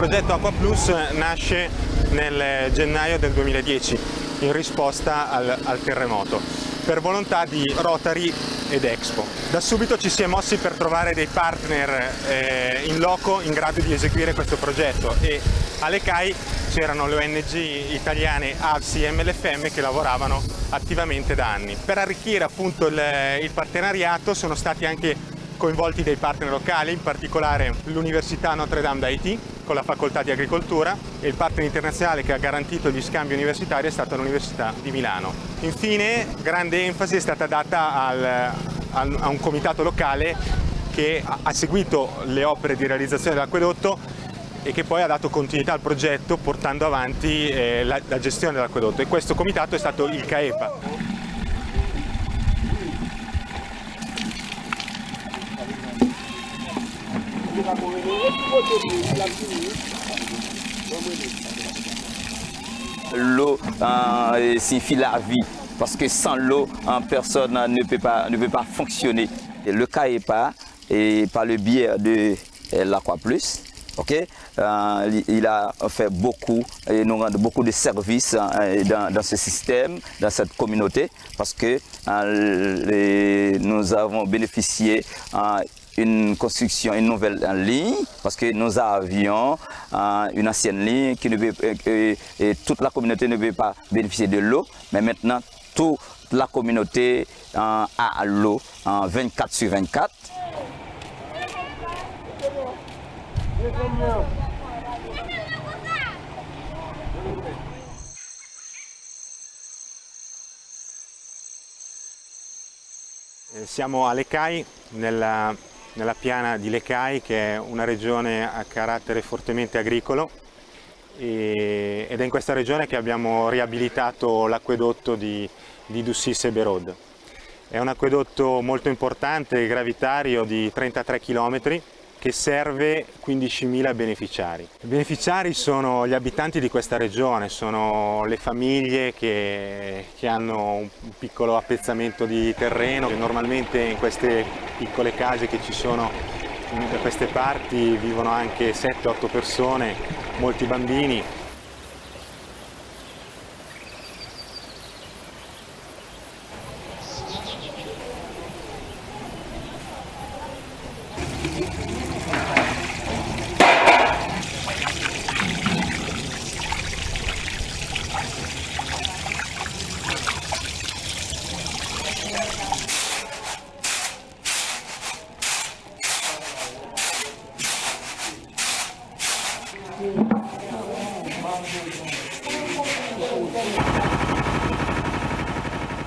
progetto Aqua Plus nasce nel gennaio del 2010 in risposta al terremoto, per volontà di Rotary ed Expo. Da subito ci si è mossi per trovare dei partner in loco in grado di eseguire questo progetto, e alle CAI c'erano le ONG italiane AVSI e MLFM che lavoravano attivamente da anni. Per arricchire appunto il partenariato sono stati anche coinvolti dei partner locali, in particolare l'Università Notre Dame d'Haïti con la Facoltà di Agricoltura, e il partner internazionale che ha garantito gli scambi universitari è stata l'Università di Milano. Infine, grande enfasi è stata data a un comitato locale che ha seguito le opere di realizzazione dell'acquedotto e che poi ha dato continuità al progetto portando avanti la gestione dell'acquedotto, e questo comitato è stato il CAEPA. L'eau signifie la vie, parce que sans l'eau, personne ne peut pas fonctionner. Et le CAEPA, et par le biais de l'Aqua Plus, okay, il a fait beaucoup, et nous rend beaucoup de services dans ce système, dans cette communauté, parce que nous avons bénéficié une construction, une nouvelle ligne, parce que nous avions une ancienne ligne qui et toute la communauté ne veut pas bénéficier de l'eau, mais maintenant toute la communauté a l'eau 24/24. Siamo alle CAI, nella piana di Le Cai, che è una regione a carattere fortemente agricolo, ed è in questa regione che abbiamo riabilitato l'acquedotto di Dussy-Seberod. È un acquedotto molto importante, gravitario, di 33 km, che serve 15.000 beneficiari. I beneficiari sono gli abitanti di questa regione, sono le famiglie che hanno un piccolo appezzamento di terreno. Normalmente in queste piccole case che ci sono da queste parti vivono anche 7-8 persone, molti bambini.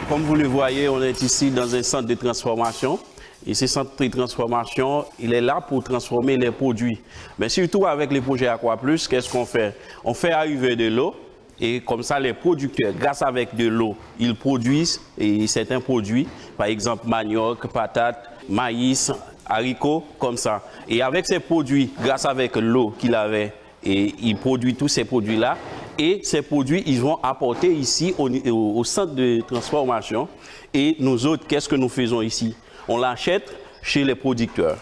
Comme vous le voyez, on est ici dans un centre de transformation. Et ce centre de transformation, il est là pour transformer les produits. Mais surtout avec le projet Aqua Plus, qu'est-ce qu'on fait? On fait arriver de l'eau, et comme ça les producteurs, grâce avec de l'eau, ils produisent certains produits, par exemple manioc, patates, maïs, haricots, comme ça. Et avec ces produits, grâce avec l'eau qu'il avait, et il produit tous ces produits-là, et ces produits, ils vont apporter ici au centre de transformation. Et nous autres, qu'est-ce que nous faisons ici? On l'achète chez les producteurs.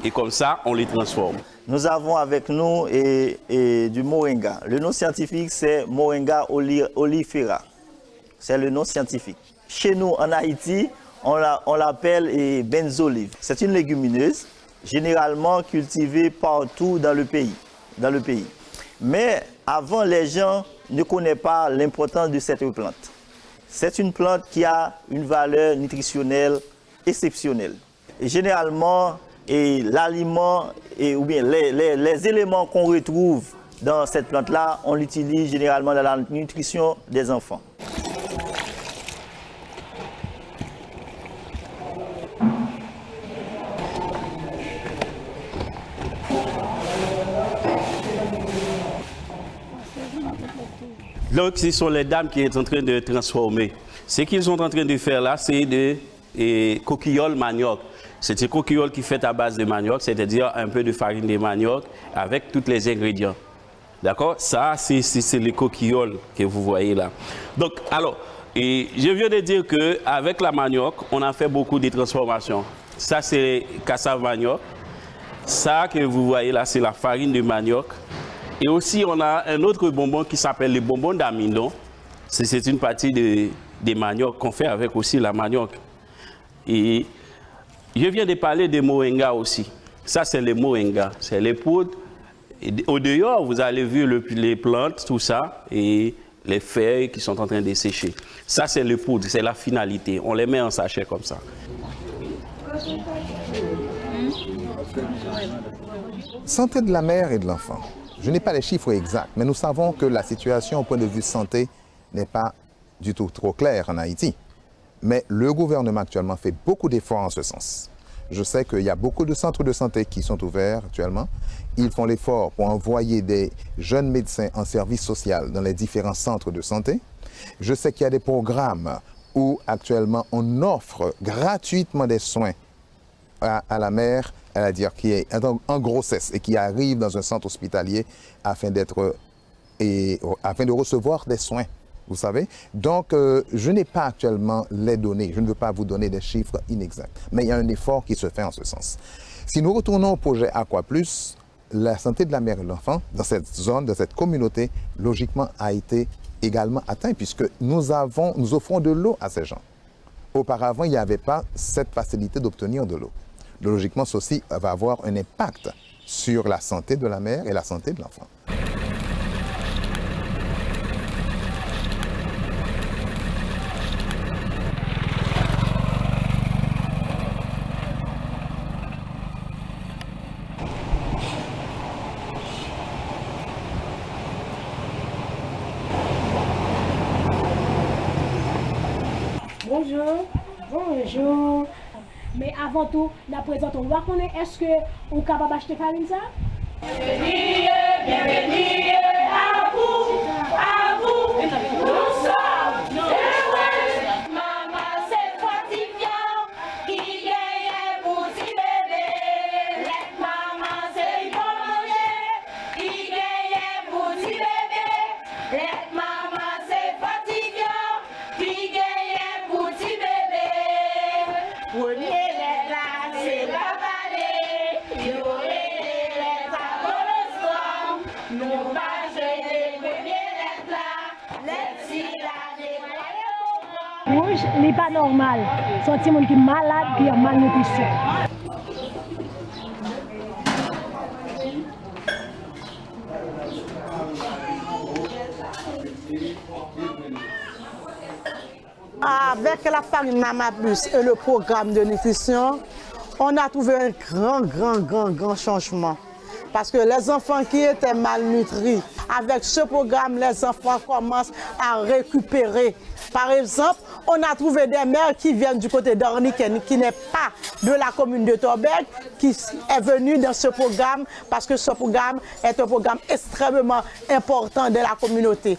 Et comme ça, on les transforme. Nous avons avec nous du moringa. Le nom scientifique, c'est Moringa oleifera. C'est le nom scientifique. Chez nous, en Haïti, on l'appelle benzolive. C'est une légumineuse, généralement cultivée partout dans le pays. Mais avant, les gens ne connaissent pas l'importance de cette plante. C'est une plante qui a une valeur nutritionnelle exceptionnelle. Et généralement, l'aliment ou bien les éléments qu'on retrouve dans cette plante-là, on l'utilise généralement dans la nutrition des enfants. Donc, ce sont les dames qui sont en train de transformer. Ce qu'ils sont en train de faire là, c'est des coquilloles manioc. C'est des coquilloles qui sont faites à base de manioc, c'est-à-dire un peu de farine de manioc avec tous les ingrédients. D'accord? Ça, c'est les coquilloles que vous voyez là. Donc, alors, je viens de dire qu'avec la manioc, on a fait beaucoup de transformations. Ça, c'est cassave manioc. Ça que vous voyez là, c'est la farine de manioc. Et aussi, on a un autre bonbon qui s'appelle le bonbon d'amidon. C'est une partie des maniocs qu'on fait avec aussi la manioc. Et je viens de parler des moringa aussi. Ça, c'est les moringa, c'est les poudres. Et au dehors, vous avez vu les plantes, tout ça, et les feuilles qui sont en train de sécher. Ça, c'est les poudres, c'est la finalité. On les met en sachet comme ça. Santé de la mère et de l'enfant. Je n'ai pas les chiffres exacts, mais nous savons que la situation au point de vue santé n'est pas du tout trop claire en Haïti. Mais le gouvernement actuellement fait beaucoup d'efforts en ce sens. Je sais qu'il y a beaucoup de centres de santé qui sont ouverts actuellement. Ils font l'effort pour envoyer des jeunes médecins en service social dans les différents centres de santé. Je sais qu'il y a des programmes où actuellement on offre gratuitement des soins à la mère, c'est-à-dire qui est en grossesse et qui arrive dans un centre hospitalier afin de recevoir des soins. Vous savez? Donc, je n'ai pas actuellement les données. Je ne veux pas vous donner des chiffres inexacts. Mais il y a un effort qui se fait en ce sens. Si nous retournons au projet Aqua Plus, la santé de la mère et de l'enfant, dans cette zone, dans cette communauté, logiquement, a été également atteint puisque nous offrons de l'eau à ces gens. Auparavant, il n'y avait pas cette facilité d'obtenir de l'eau. Logiquement, ceci va avoir un impact sur la santé de la mère et la santé de l'enfant. Bonjour, bonjour. Mais avant tout, la présente, on va connaître, est-ce qu'on est capable d'acheter farine ça? Bienvenue à vous, nous sommes heureux. Maman, c'est fortifiant, qui gagne pour petit bébé. Let maman, c'est bon, qui gagne pour petit bébé. Let maman, c'est fortifiant, qui gagne pour petit bébé. Premier lettre, c'est la vallée, nous pas les premières lettres, rouge n'est pas normal. C'est un petit monde qui est malade, qui a malnutrition. Avec la farine Mama Plus et le programme de nutrition, on a trouvé un grand changement. Parce que les enfants qui étaient malnutris, avec ce programme, les enfants commencent à récupérer. Par exemple, on a trouvé des mères qui viennent du côté d'Orniken, qui n'est pas de la commune de Torberg, qui est venue dans ce programme parce que ce programme est un programme extrêmement important de la communauté.